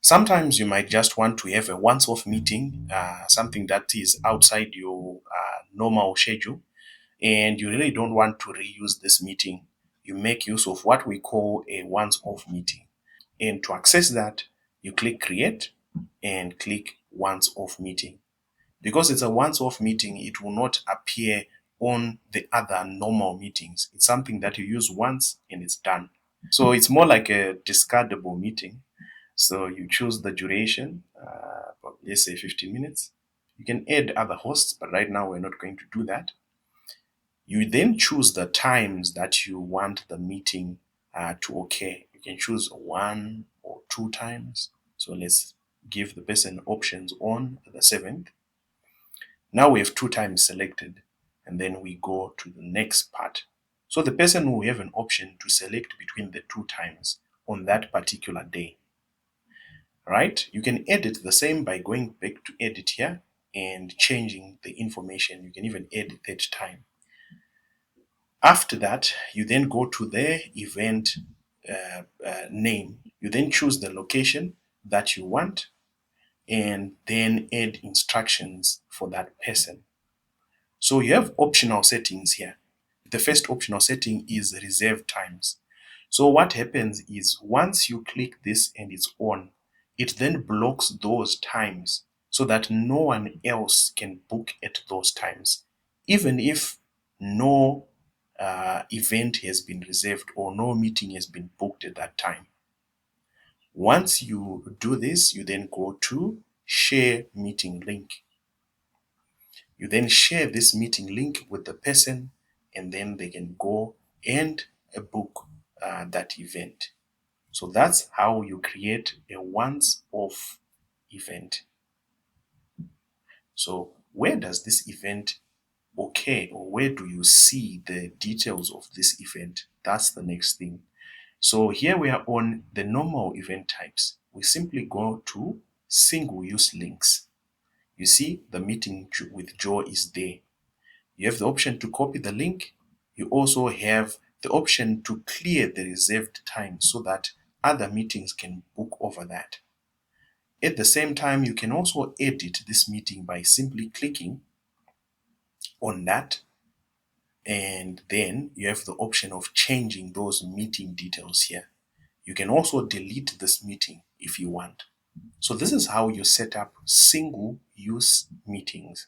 Sometimes you might just want to have a once-off meeting, something that is outside your normal schedule, and you really don't want to reuse this meeting. You make use of what we call a once-off meeting. And to access that, you click create and click once-off meeting. Because it's a once-off meeting, it will not appear on the other normal meetings. It's something that you use once and it's done. So it's more like a discardable meeting. So you choose the duration, let's say 15 minutes. You can add other hosts, but right now we're not going to do that. You then choose the times that you want the meeting to occur. You can choose 1 or 2 times. So let's give the person options on the 7th. Now we have 2 times selected, and then we go to the next part. So the person will have an option to select between the 2 times on that particular day. Right? You can edit the same by going back to edit here and changing the information. You can even add that time. After that, you then go to the event name. You then choose the location that you want and then add instructions for that person. So you have optional settings here. The first optional setting is reserve times. So what happens is once you click this and it's on, it then blocks those times so that no one else can book at those times, even if no event has been reserved or no meeting has been booked at that time. Once you do this, you then go to share meeting link. You then share this meeting link with the person, and then they can go and book that event. So that's how you create a once-off event. So where does this event occur, or where do you see the details of this event? That's the next thing. So here we are on the normal event types. We simply go to single-use links. You see the meeting with Joe is there. You have the option to copy the link. You also have the option to clear the reserved time so that other meetings can book over that. At the same time, you can also edit this meeting by simply clicking on that, and then you have the option of changing those meeting details here. You can also delete this meeting if you want. So this is how you set up single use meetings.